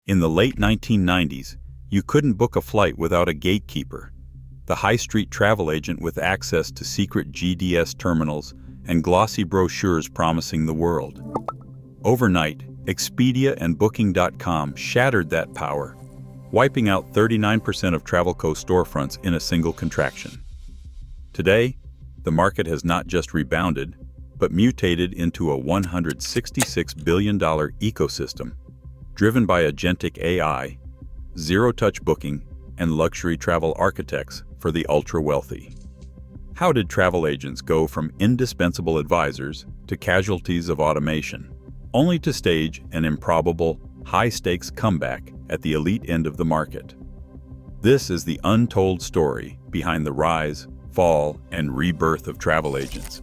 In the late 1990s, you couldn't book a flight without a gatekeeper, the high street travel agent with access to secret GDS terminals and glossy brochures promising the world. Overnight, Expedia and Booking.com shattered that power, wiping out 39% of TravelCo storefronts in a single contraction. Today, the market has not just rebounded, but mutated into a $166 billion ecosystem, driven by agentic AI, zero-touch booking, and luxury travel architects for the ultra-wealthy. How did travel agents go from indispensable advisors to casualties of automation, only to stage an improbable, high-stakes comeback at the elite end of the market? This is the untold story behind the rise, fall, and rebirth of travel agents,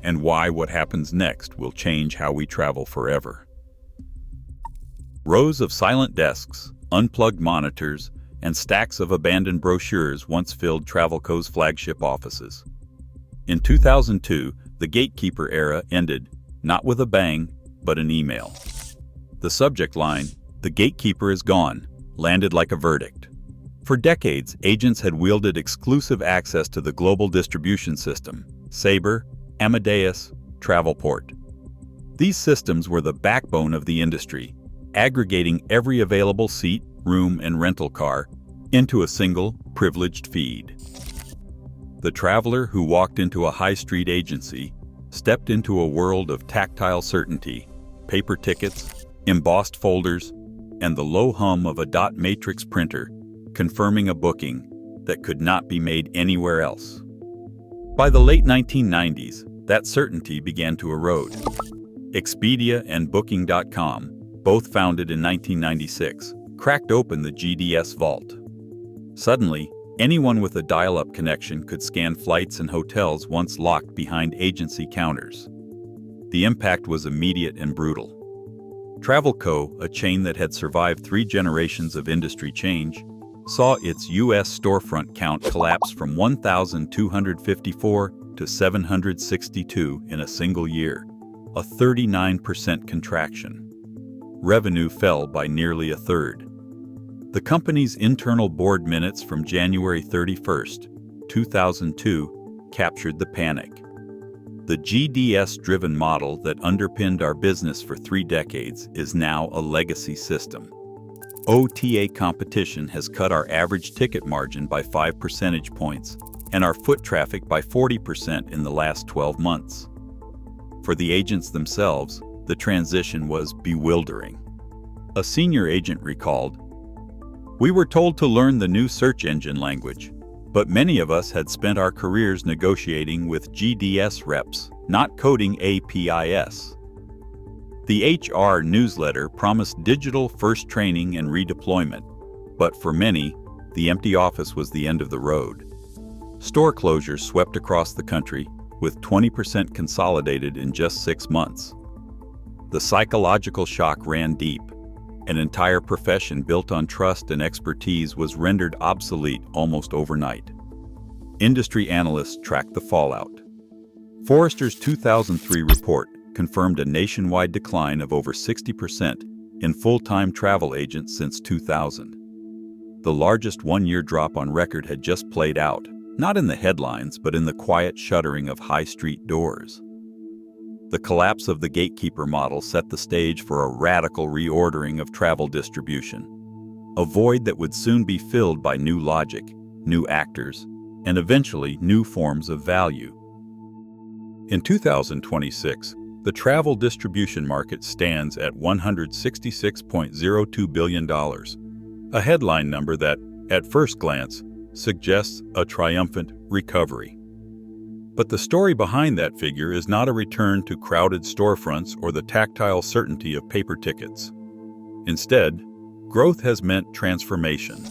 and why what happens next will change how we travel forever. Rows of silent desks, unplugged monitors, and stacks of abandoned brochures once filled TravelCo's flagship offices. In 2002, the gatekeeper era ended, not with a bang, but an email. The subject line, "The gatekeeper is gone," landed like a verdict. For decades, agents had wielded exclusive access to the global distribution system, Sabre, Amadeus, Travelport. These systems were the backbone of the industry, aggregating every available seat, room, and rental car into a single, privileged feed. The traveler who walked into a high street agency stepped into a world of tactile certainty, paper tickets, embossed folders, and the low hum of a dot matrix printer confirming a booking that could not be made anywhere else. By the late 1990s, that certainty began to erode. Expedia and Booking.com, both founded in 1996, cracked open the GDS vault. Suddenly, anyone with a dial-up connection could scan flights and hotels once locked behind agency counters. The impact was immediate and brutal. TravelCo, a chain that had survived 3 generations of industry change, saw its U.S. storefront count collapse from 1,254 to 762 in a single year, a 39% contraction. Revenue fell by nearly a third. The company's internal board minutes from January 31, 2002, captured the panic. The GDS-driven model that underpinned our business for 3 decades is now a legacy system. OTA competition has cut our average ticket margin by 5 percentage points and our foot traffic by 40% in the last 12 months. For the agents themselves, the transition was bewildering. A senior agent recalled, "We were told to learn the new search engine language, but many of us had spent our careers negotiating with GDS reps, not coding APIs." The HR newsletter promised digital-first training and redeployment, but for many, the empty office was the end of the road. Store closures swept across the country, with 20% consolidated in just 6 months. The psychological shock ran deep. An entire profession built on trust and expertise was rendered obsolete almost overnight. Industry analysts tracked the fallout. Forrester's 2003 report confirmed a nationwide decline of over 60% in full-time travel agents since 2000. The largest one-year drop on record had just played out, not in the headlines, but in the quiet shuttering of high street doors. The collapse of the gatekeeper model set the stage for a radical reordering of travel distribution, a void that would soon be filled by new logic, new actors, and eventually new forms of value. In 2026, the travel distribution market stands at $166.02 billion, a headline number that, at first glance, suggests a triumphant recovery. But the story behind that figure is not a return to crowded storefronts or the tactile certainty of paper tickets. Instead, growth has meant transformation.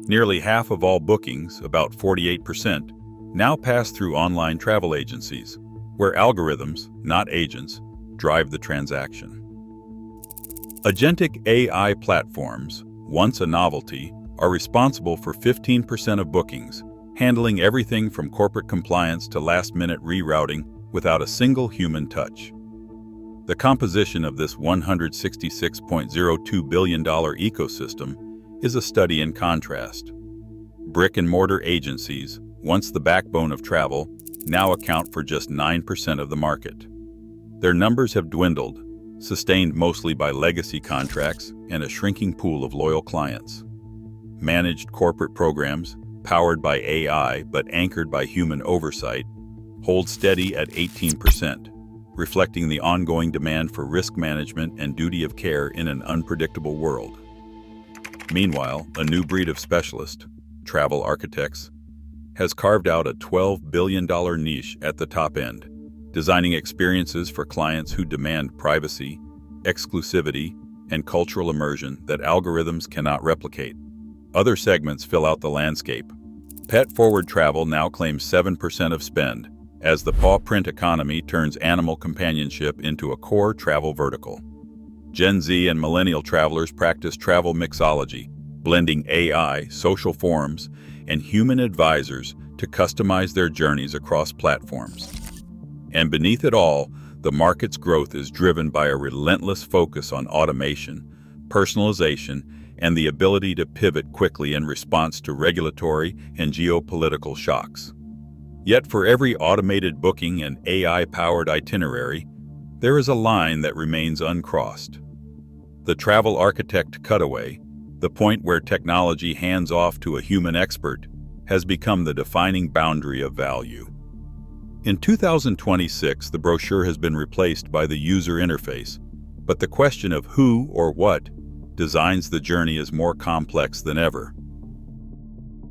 Nearly half of all bookings, about 48%, now pass through online travel agencies, where algorithms, not agents, drive the transaction. Agentic AI platforms, once a novelty, are responsible for 15% of bookings, handling everything from corporate compliance to last-minute rerouting without a single human touch. The composition of this $166.02 billion ecosystem is a study in contrast. Brick-and-mortar agencies, once the backbone of travel, now account for just 9% of the market. Their numbers have dwindled, sustained mostly by legacy contracts and a shrinking pool of loyal clients. Managed corporate programs, powered by AI but anchored by human oversight, hold steady at 18%, reflecting the ongoing demand for risk management and duty of care in an unpredictable world. Meanwhile, a new breed of specialist, travel architects, has carved out a $12 billion niche at the top end, designing experiences for clients who demand privacy, exclusivity, and cultural immersion that algorithms cannot replicate. Other segments fill out the landscape. Pet-forward travel now claims 7% of spend, as the paw print economy turns animal companionship into a core travel vertical. Gen Z and millennial travelers practice travel mixology, blending AI, social forms, and human advisors to customize their journeys across platforms. And beneath it all, the market's growth is driven by a relentless focus on automation, personalization, and the ability to pivot quickly in response to regulatory and geopolitical shocks. Yet for every automated booking and AI-powered itinerary, there is a line that remains uncrossed. The travel architect cutaway, the point where technology hands off to a human expert, has become the defining boundary of value. In 2026, the brochure has been replaced by the user interface, but the question of who or what designs the journey is more complex than ever.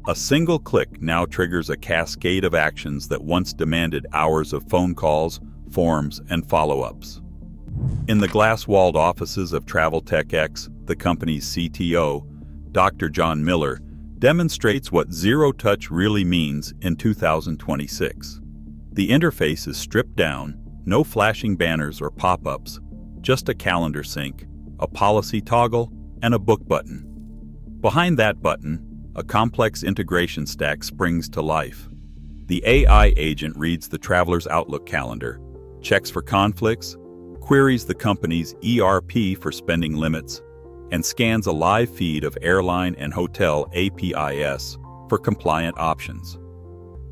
A single click now triggers a cascade of actions that once demanded hours of phone calls, forms, and follow-ups. In the glass-walled offices of TravelTech-X, the company's CTO, Dr. John Miller, demonstrates what zero-touch really means in 2026. The interface is stripped down, no flashing banners or pop-ups, just a calendar sync, a policy toggle, and a book button. Behind that button, a complex integration stack springs to life. The AI agent reads the traveler's Outlook calendar, checks for conflicts, queries the company's ERP for spending limits, and scans a live feed of airline and hotel APIs for compliant options.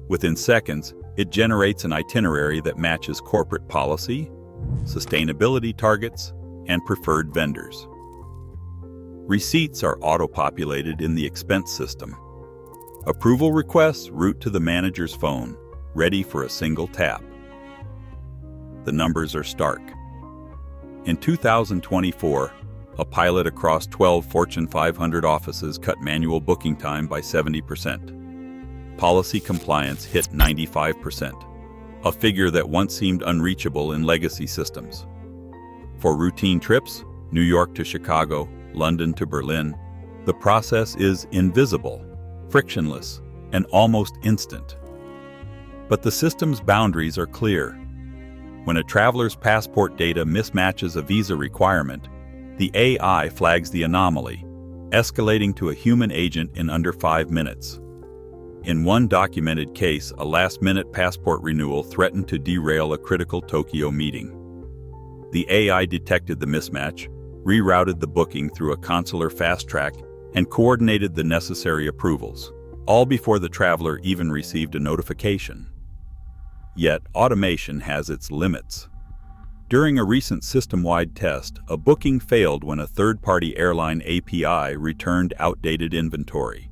Within seconds, it generates an itinerary that matches corporate policy, sustainability targets, and preferred vendors. Receipts are auto-populated in the expense system. Approval requests route to the manager's phone, ready for a single tap. The numbers are stark. In 2024, a pilot across 12 Fortune 500 offices cut manual booking time by 70%. Policy compliance hit 95%, a figure that once seemed unreachable in legacy systems. For routine trips, New York to Chicago, London to Berlin, the process is invisible, frictionless, and almost instant. But the system's boundaries are clear. When a traveler's passport data mismatches a visa requirement, the AI flags the anomaly, escalating to a human agent in under 5 minutes. In one documented case, a last-minute passport renewal threatened to derail a critical Tokyo meeting. The AI detected the mismatch, rerouted the booking through a consular fast-track, and coordinated the necessary approvals, all before the traveler even received a notification. Yet, automation has its limits. During a recent system-wide test, a booking failed when a third-party airline API returned outdated inventory.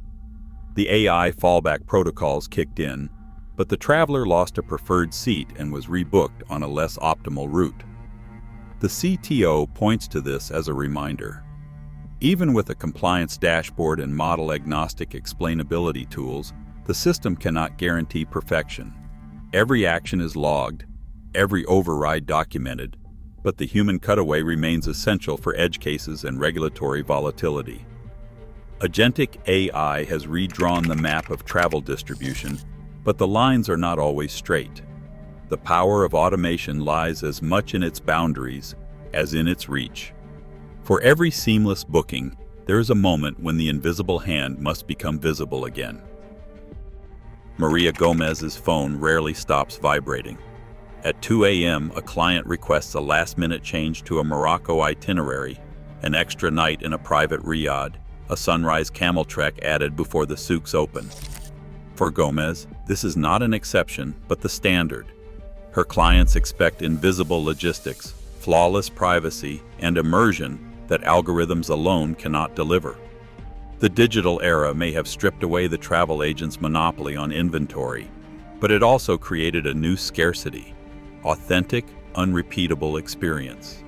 The AI fallback protocols kicked in, but the traveler lost a preferred seat and was rebooked on a less optimal route. The CTO points to this as a reminder. Even with a compliance dashboard and model-agnostic explainability tools, the system cannot guarantee perfection. Every action is logged, every override documented, but the human cutaway remains essential for edge cases and regulatory volatility. Agentic AI has redrawn the map of travel distribution, but the lines are not always straight. The power of automation lies as much in its boundaries as in its reach. For every seamless booking, there is a moment when the invisible hand must become visible again. Maria Gomez's phone rarely stops vibrating. At 2 a.m., a client requests a last-minute change to a Morocco itinerary, an extra night in a private riad, a sunrise camel trek added before the souks open. For Gomez, this is not an exception, but the standard. Her clients expect invisible logistics, flawless privacy, and immersion that algorithms alone cannot deliver. The digital era may have stripped away the travel agent's monopoly on inventory, but it also created a new scarcity: authentic, unrepeatable experience.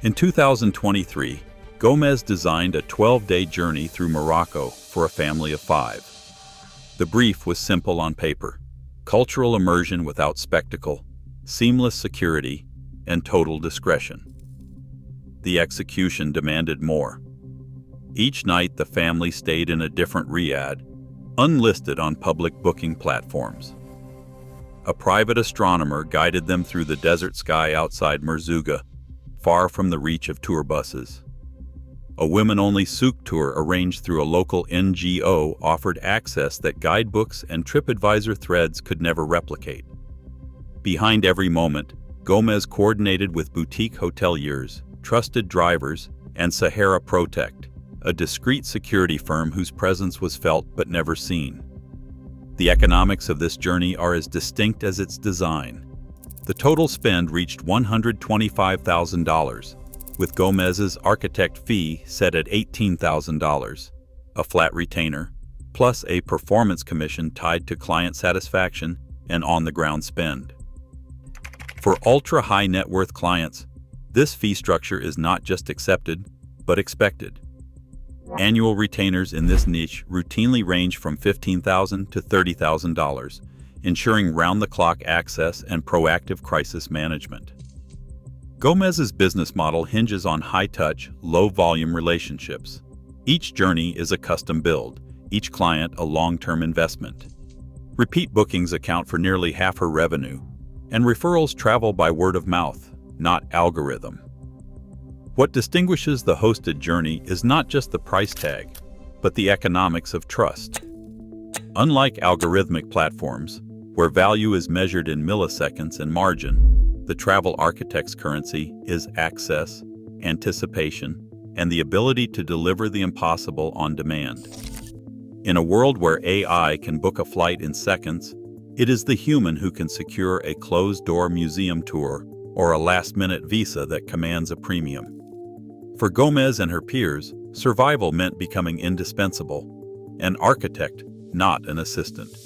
In 2023, Gomez designed a 12-day journey through Morocco for a family of 5. The brief was simple on paper: cultural immersion without spectacle, seamless security, and total discretion. The execution demanded more. Each night, the family stayed in a different riad, unlisted on public booking platforms. A private astronomer guided them through the desert sky outside Merzouga, far from the reach of tour buses. A women-only souk tour arranged through a local NGO offered access that guidebooks and TripAdvisor threads could never replicate. Behind every moment, Gomez coordinated with boutique hoteliers, trusted drivers, and Sahara Protect, a discreet security firm whose presence was felt but never seen. The economics of this journey are as distinct as its design. The total spend reached $125,000, with Gomez's architect fee set at $18,000, a flat retainer, plus a performance commission tied to client satisfaction and on-the-ground spend. For ultra-high net worth clients, this fee structure is not just accepted, but expected. Annual retainers in this niche routinely range from $15,000 to $30,000, ensuring round-the-clock access and proactive crisis management. Gomez's business model hinges on high-touch, low-volume relationships. Each journey is a custom build, each client a long-term investment. Repeat bookings account for nearly half her revenue, and referrals travel by word of mouth, not algorithm. What distinguishes the hosted journey is not just the price tag, but the economics of trust. Unlike algorithmic platforms, where value is measured in milliseconds and margin, the travel architect's currency is access, anticipation, and the ability to deliver the impossible on demand. In a world where AI can book a flight in seconds, it is the human who can secure a closed-door museum tour or a last-minute visa that commands a premium. For Gomez and her peers, survival meant becoming indispensable, an architect, not an assistant.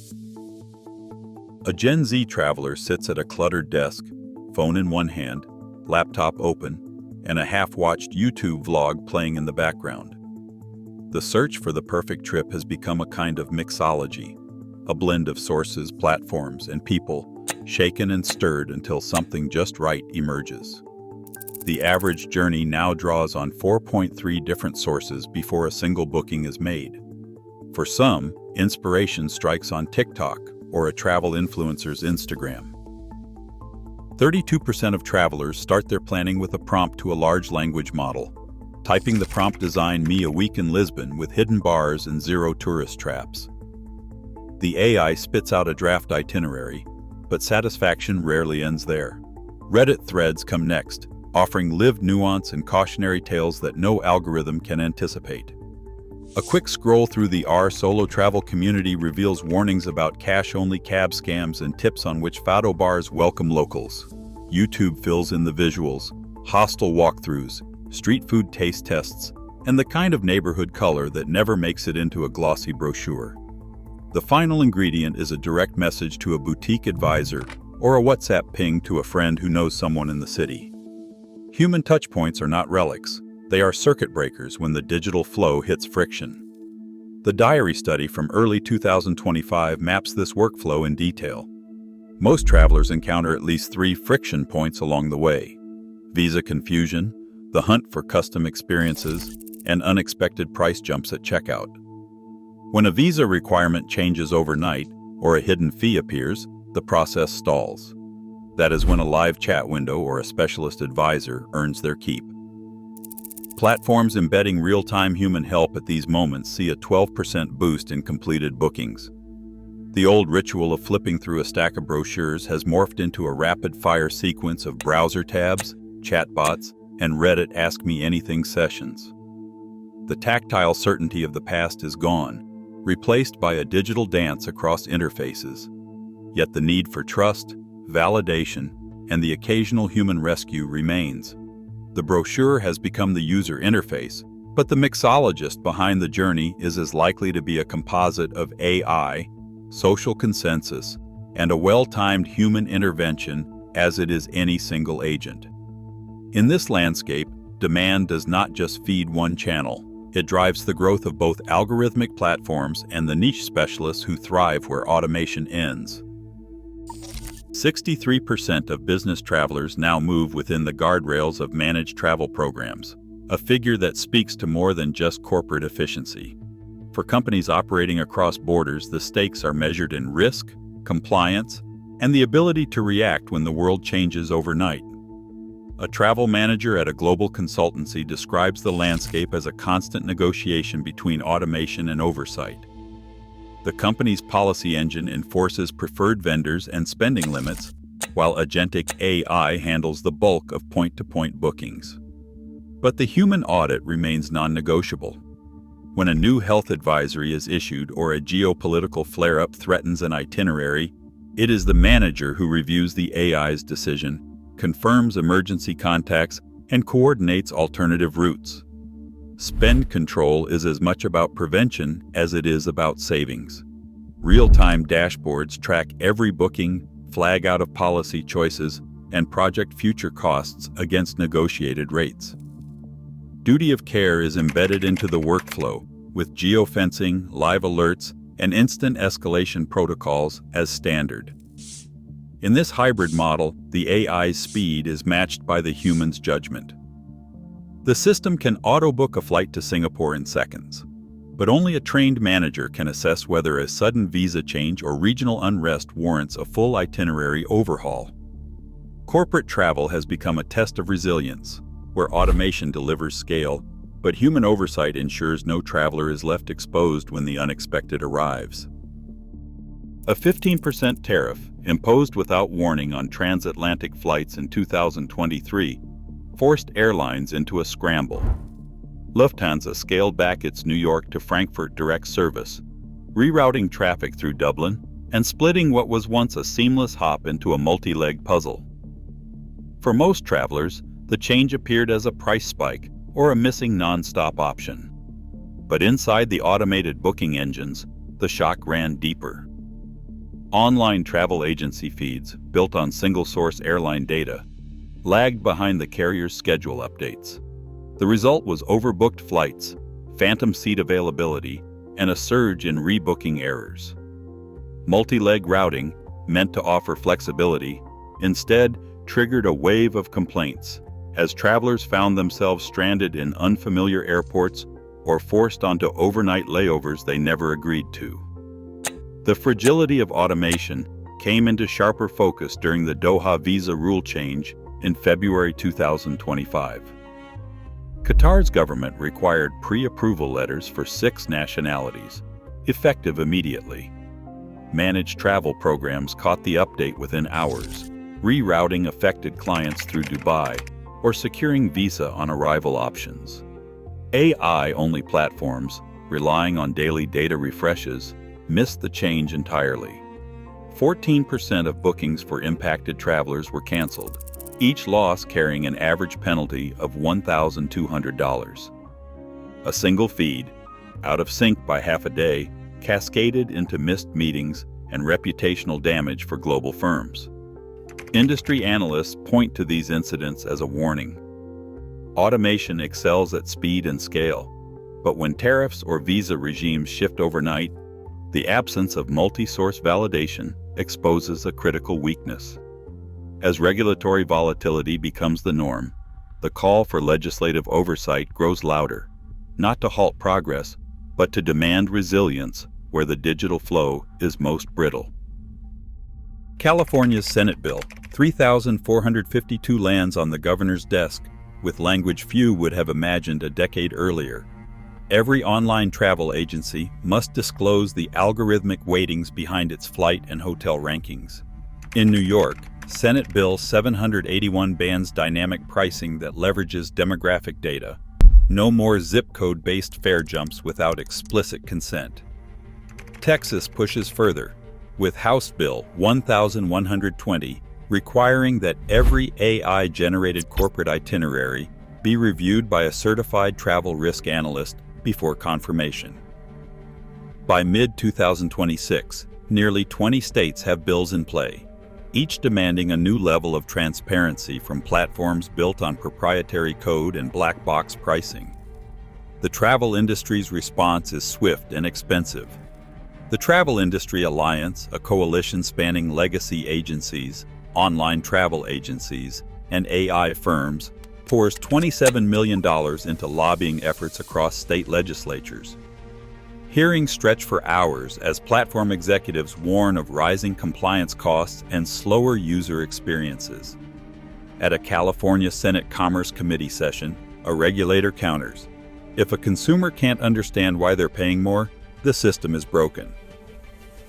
A Gen Z traveler sits at a cluttered desk, phone in one hand, laptop open, and a half-watched YouTube vlog playing in the background. The search for the perfect trip has become a kind of mixology, a blend of sources, platforms, and people, shaken and stirred until something just right emerges. The average journey now draws on 4.3 different sources before a single booking is made. For some, inspiration strikes on TikTok or a travel influencer's Instagram. 32% of travelers start their planning with a prompt to a large language model. Typing the prompt designed me a week in Lisbon with hidden bars and 0 tourist traps. The AI spits out a draft itinerary, but satisfaction rarely ends there. Reddit threads come next, offering lived nuance and cautionary tales that no algorithm can anticipate. A quick scroll through the solo travel community reveals warnings about cash-only cab scams and tips on which fado bars welcome locals. YouTube fills in the visuals, hostel walkthroughs, street food taste tests, and the kind of neighborhood color that never makes it into a glossy brochure. The final ingredient is a direct message to a boutique advisor or a WhatsApp ping to a friend who knows someone in the city. Human touchpoints are not relics. They are circuit breakers when the digital flow hits friction. The Diary study from early 2025 maps this workflow in detail. Most travelers encounter at least 3 friction points along the way: visa confusion, the hunt for custom experiences, and unexpected price jumps at checkout. When a visa requirement changes overnight or a hidden fee appears, the process stalls. That is when a live chat window or a specialist advisor earns their keep. Platforms embedding real-time human help at these moments see a 12% boost in completed bookings. The old ritual of flipping through a stack of brochures has morphed into a rapid-fire sequence of browser tabs, chatbots, and Reddit Ask Me Anything sessions. The tactile certainty of the past is gone, replaced by a digital dance across interfaces. Yet the need for trust, validation, and the occasional human rescue remains. The brochure has become the user interface, but the mixologist behind the journey is as likely to be a composite of AI, social consensus, and a well-timed human intervention as it is any single agent. In this landscape, demand does not just feed one channel. It drives the growth of both algorithmic platforms and the niche specialists who thrive where automation ends. 63% of business travelers now move within the guardrails of managed travel programs, a figure that speaks to more than just corporate efficiency. For companies operating across borders, the stakes are measured in risk, compliance, and the ability to react when the world changes overnight. A travel manager at a global consultancy describes the landscape as a constant negotiation between automation and oversight. The company's policy engine enforces preferred vendors and spending limits, while agentic AI handles the bulk of point-to-point bookings. But the human audit remains non-negotiable. When a new health advisory is issued or a geopolitical flare-up threatens an itinerary, it is the manager who reviews the AI's decision, confirms emergency contacts, and coordinates alternative routes. Spend control is as much about prevention as it is about savings. Real-time dashboards track every booking, flag out of policy choices, and project future costs against negotiated rates. Duty of care is embedded into the workflow, with geofencing, live alerts, and instant escalation protocols as standard. In this hybrid model, the AI's speed is matched by the human's judgment. The system can auto-book a flight to Singapore in seconds, but only a trained manager can assess whether a sudden visa change or regional unrest warrants a full itinerary overhaul. Corporate travel has become a test of resilience, where automation delivers scale, but human oversight ensures no traveler is left exposed when the unexpected arrives. A 15% tariff, imposed without warning on transatlantic flights in 2023, forced airlines into a scramble. Lufthansa scaled back its New York to Frankfurt direct service, rerouting traffic through Dublin and splitting what was once a seamless hop into a multi-leg puzzle. For most travelers, the change appeared as a price spike or a missing non-stop option. But inside the automated booking engines, the shock ran deeper. Online travel agency feeds, built on single-source airline data, lagged behind the carrier's schedule updates. The result was overbooked flights, phantom seat availability, and a surge in rebooking errors. Multi-leg routing, meant to offer flexibility, instead triggered a wave of complaints, as travelers found themselves stranded in unfamiliar airports or forced onto overnight layovers they never agreed to. The fragility of automation came into sharper focus during the Doha visa rule change in February 2025. Qatar's government required pre-approval letters for 6 nationalities, effective immediately. Managed travel programs caught the update within hours, rerouting affected clients through Dubai or securing visa on arrival options. AI-only platforms, relying on daily data refreshes, missed the change entirely. 14% of bookings for impacted travelers were canceled, each loss carrying an average penalty of $1,200. A single feed, out of sync by half a day, cascaded into missed meetings and reputational damage for global firms. Industry analysts point to these incidents as a warning. Automation excels at speed and scale, but when tariffs or visa regimes shift overnight, the absence of multi-source validation exposes a critical weakness. As regulatory volatility becomes the norm, the call for legislative oversight grows louder, not to halt progress, but to demand resilience where the digital flow is most brittle. California's Senate Bill 3452 lands on the governor's desk with language few would have imagined a decade earlier. Every online travel agency must disclose the algorithmic weightings behind its flight and hotel rankings. In New York, Senate Bill 781 bans dynamic pricing that leverages demographic data. No more zip code-based fare jumps without explicit consent. Texas pushes further, with House Bill 1120 requiring that every AI-generated corporate itinerary be reviewed by a certified travel risk analyst before confirmation. By mid-2026, nearly 20 states have bills in play, each demanding a new level of transparency from platforms built on proprietary code and black box pricing. The travel industry's response is swift and expensive. The Travel Industry Alliance, a coalition spanning legacy agencies, online travel agencies, and AI firms, pours $27 million into lobbying efforts across state legislatures. Hearings stretch for hours as platform executives warn of rising compliance costs and slower user experiences. At a California Senate Commerce Committee session, a regulator counters, "If a consumer can't understand why they're paying more, the system is broken."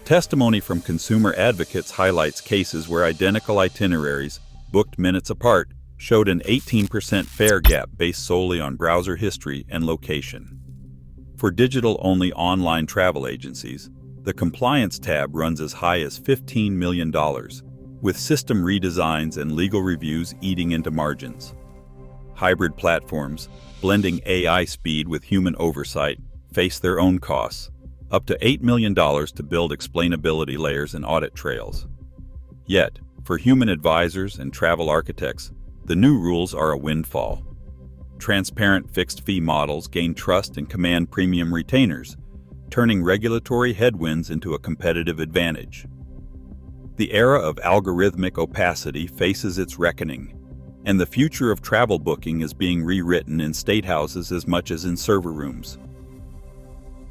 Testimony from consumer advocates highlights cases where identical itineraries, booked minutes apart, showed an 18% fare gap based solely on browser history and location. For digital-only online travel agencies, the compliance tab runs as high as $15 million, with system redesigns and legal reviews eating into margins. Hybrid platforms, blending AI speed with human oversight, face their own costs, up to $8 million to build explainability layers and audit trails. Yet, for human advisors and travel architects, the new rules are a windfall. Transparent fixed-fee models gain trust and command premium retainers, turning regulatory headwinds into a competitive advantage. The era of algorithmic opacity faces its reckoning, and the future of travel booking is being rewritten in statehouses as much as in server rooms.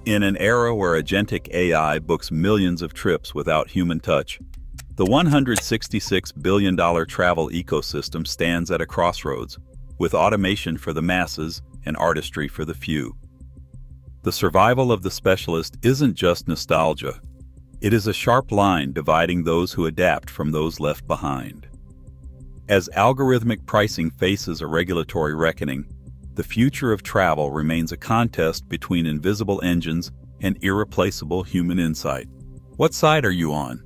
In an era where agentic AI books millions of trips without human touch, the $166 billion travel ecosystem stands at a crossroads, with automation for the masses and artistry for the few. The survival of the specialist isn't just nostalgia. It is a sharp line dividing those who adapt from those left behind. As algorithmic pricing faces a regulatory reckoning, the future of travel remains a contest between invisible engines and irreplaceable human insight. What side are you on?